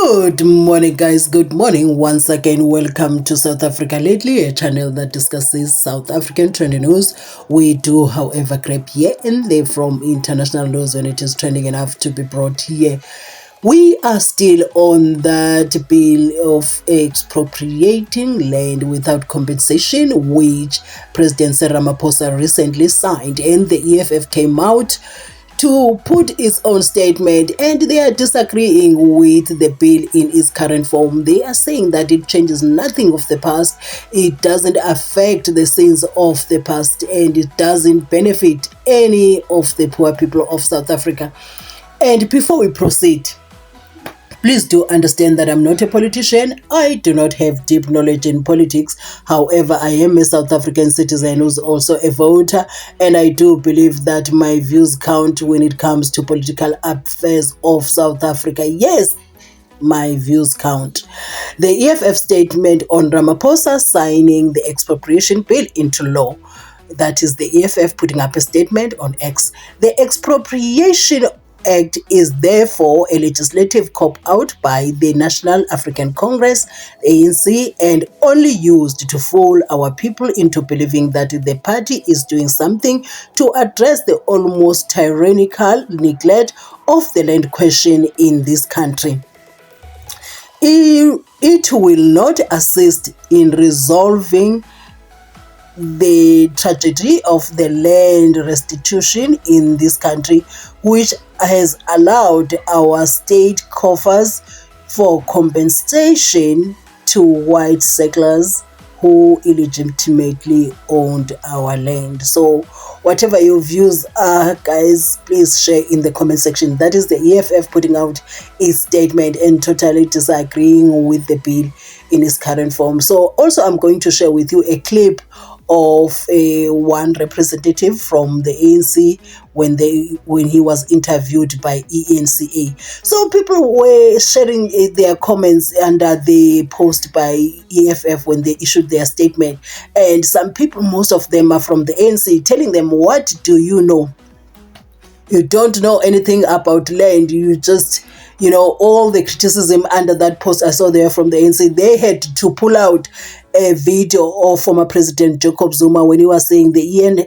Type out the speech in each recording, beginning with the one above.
Good morning, guys. Good morning. Once again, welcome to South Africa Lately, a channel that discusses South African trending news. We do, however, grab here and there from international news when it is trending enough to be brought here. We are still on that bill of expropriating land without compensation, which President Ramaphosa recently signed, and the EFF came out to put its own statement, and they are disagreeing with the bill in its current form. They are saying that it changes nothing of the past, it doesn't affect the sins of the past, and it doesn't benefit any of the poor people of South Africa. And before we proceed, please do understand that I'm not a politician. I do not have deep knowledge in politics. However, I am a South African citizen who's also a voter, and I do believe that my views count when it comes to political affairs of South Africa. Yes, my views count. The EFF statement on Ramaphosa signing the expropriation bill into law. That is the EFF putting up a statement on X. The Expropriation Act is therefore a legislative cop-out by the National African Congress, ANC, and only used to fool our people into believing that the party is doing something to address the almost tyrannical neglect of the land question in this country. It will not assist in resolving the tragedy of the land restitution in this country, which has allowed our state coffers for compensation to white settlers who illegitimately owned our land. So whatever your views are, guys, please share in the comment section. That is the EFF putting out its statement and totally disagreeing with the bill in its current form. So also I'm going to share with you a clip of one representative from the ANC when he was interviewed by ENCA. So people were sharing their comments under the post by EFF when they issued their statement, and some people, most of them are from the ANC, telling them, what do you know? You don't know anything about land. You just, all the criticism under that post I saw there from the ANC, they had to pull out a video of former President Jacob Zuma when he was saying the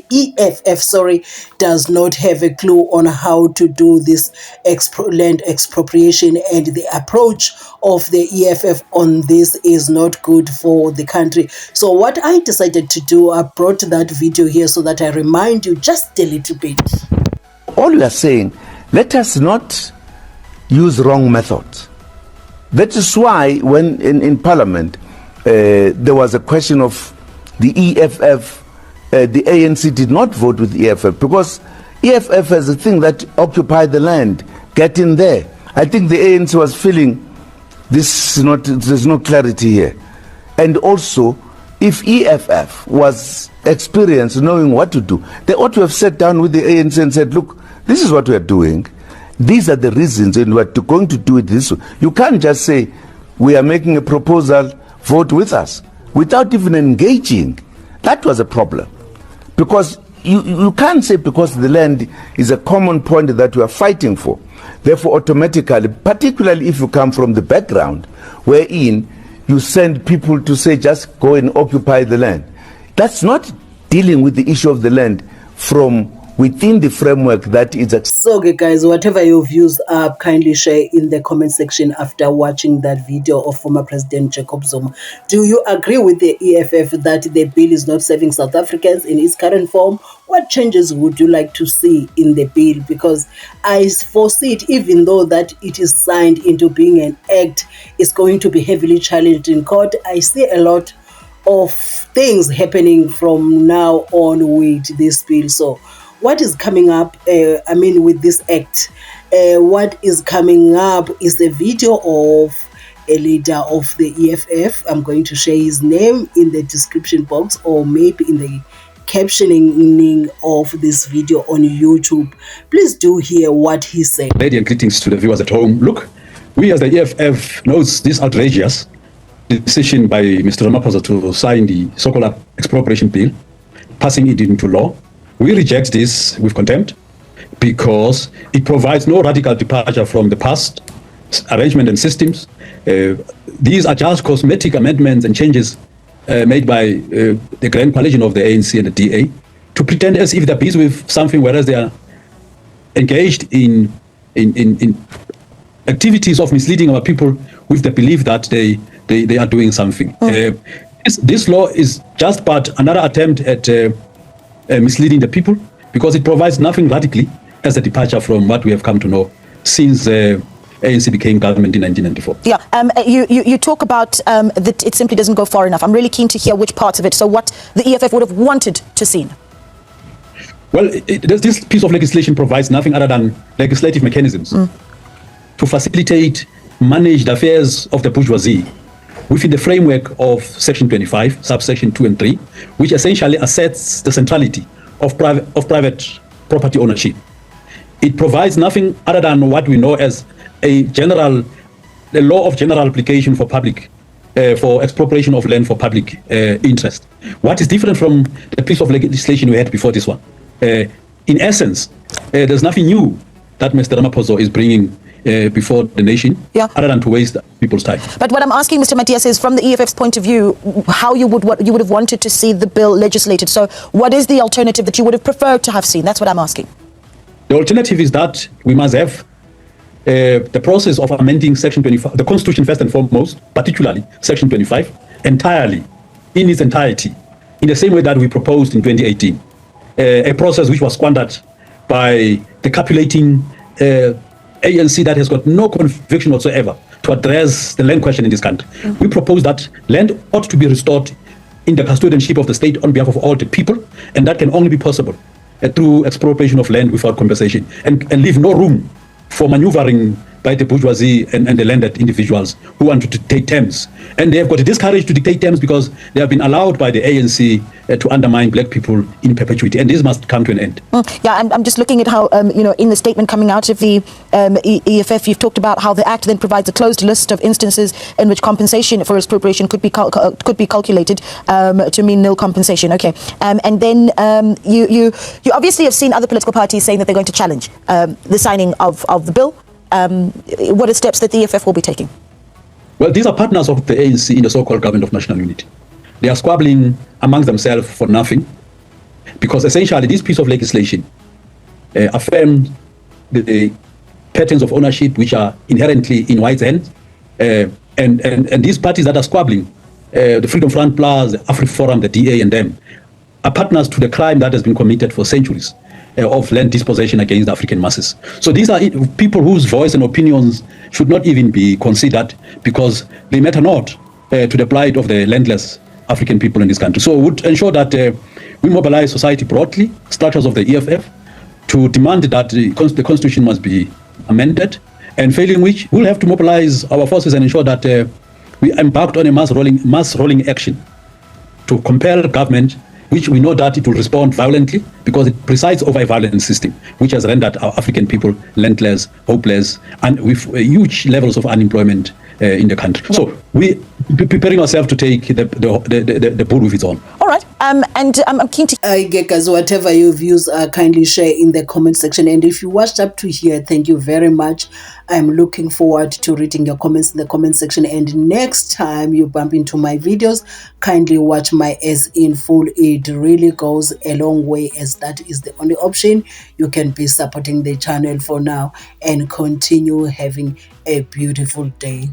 EFF does not have a clue on how to do this land expropriation, and the approach of the EFF on this is not good for the country. So what I decided to do, I brought that video here so that I remind you just a little bit. All we are saying, let us not use wrong methods. That is why when in Parliament there was a question of the EFF, the ANC did not vote with EFF because EFF has a thing that occupy the land, get in there. I think the ANC was feeling there's no clarity here. And also, if EFF was experienced knowing what to do, they ought to have sat down with the ANC and said, look, this is what we are doing. These are the reasons, and we're going to do it this way. You can't just say, we are making a proposal, vote with us, without even engaging. That was a problem. Because you can't say because the land is a common point that we are fighting for. Therefore, automatically, particularly if you come from the background, wherein you send people to say, just go and occupy the land. That's not dealing with the issue of the land from within the framework that is. So okay, guys, whatever your views are, kindly share in the comment section after watching that video of former President Jacob Zuma. Do you agree with the EFF that the bill is not serving South Africans in its current form? What changes would you like to see in the bill? Because I foresee it, even though that it is signed into being an act, is going to be heavily challenged in court. I see a lot of things happening from now on with this bill. So what is coming up, with this act, what is coming up is the video of a leader of the EFF. I'm going to share his name in the description box or maybe in the captioning of this video on YouTube. Please do hear what he said. Lady and greetings to the viewers at home. Look, we as the EFF knows this outrageous decision by Mr. Ramaphosa to sign the so-called expropriation bill, passing it into law. We reject this with contempt because it provides no radical departure from the past, arrangement and systems. These are just cosmetic amendments and changes made by the Grand Coalition of the ANC and the DA to pretend as if they're busy with something, whereas they are engaged in activities of misleading our people with the belief that they are doing something. This law is just but another attempt at misleading the people, because it provides nothing radically as a departure from what we have come to know since ANC became government in 1994. Yeah, you talk about that it simply doesn't go far enough. I'm really keen to hear which parts of it. So what the EFF would have wanted to see. Well, this piece of legislation provides nothing other than legislative mechanisms to facilitate managed affairs of the bourgeoisie within the framework of Section 25, subsection 2 and 3, which essentially asserts the centrality of private property ownership. It provides nothing other than what we know as a law of general application for public, for expropriation of land for public interest. What is different from the piece of legislation we had before this one? In essence, there's nothing new that Mr. Ramaphosa is bringing before the nation, other than to waste people's time. But what I'm asking, Mr. Matias, is from the EFF's point of view, how you would have wanted to see the bill legislated. So what is the alternative that you would have preferred to have seen? That's what I'm asking. The alternative is that we must have the process of amending Section 25, the Constitution first and foremost, particularly Section 25, entirely, in its entirety, in the same way that we proposed in 2018. A process which was squandered by the capulating ANC that has got no conviction whatsoever to address the land question in this country. We propose that land ought to be restored in the custodianship of the state on behalf of all the people, and that can only be possible through expropriation of land without compensation, and leave no room for maneuvering by the bourgeoisie and the landed individuals who want to dictate terms. And they have got to discourage to dictate terms because they have been allowed by the ANC to undermine black people in perpetuity. And this must come to an end. Yeah, I'm just looking at how, in the statement coming out of the EFF, you've talked about how the Act then provides a closed list of instances in which compensation for expropriation could be calculated to mean nil compensation. Okay. And then you obviously have seen other political parties saying that they're going to challenge the signing of the bill. What are steps that the EFF will be taking? Well, these are partners of the ANC in the so-called government of national unity. They are squabbling amongst themselves for nothing, because essentially this piece of legislation affirms the patterns of ownership which are inherently in white hands, and these parties that are squabbling, the Freedom Front Plus, the AfriForum, the DA, and them, are partners to the crime that has been committed for centuries of land dispossession against the African masses. So these are people whose voice and opinions should not even be considered, because they matter not to the plight of the landless African people in this country. So we would ensure that we mobilize society broadly, structures of the EFF, to demand that the Constitution must be amended, and failing which, we'll have to mobilize our forces and ensure that we embarked on a mass rolling action to compel government, which we know that it will respond violently because it presides over a violent system which has rendered our African people landless, hopeless, and with huge levels of unemployment in the country. So we preparing ourselves to take the bull with its own. All right, and I'm keen to... guys, whatever your views are, kindly share in the comment section. And if you watched up to here, thank you very much. I'm looking forward to reading your comments in the comment section. And next time you bump into my videos, kindly watch my As in Full. It really goes a long way, as that is the only option. You can be supporting the channel for now and continue having a beautiful day.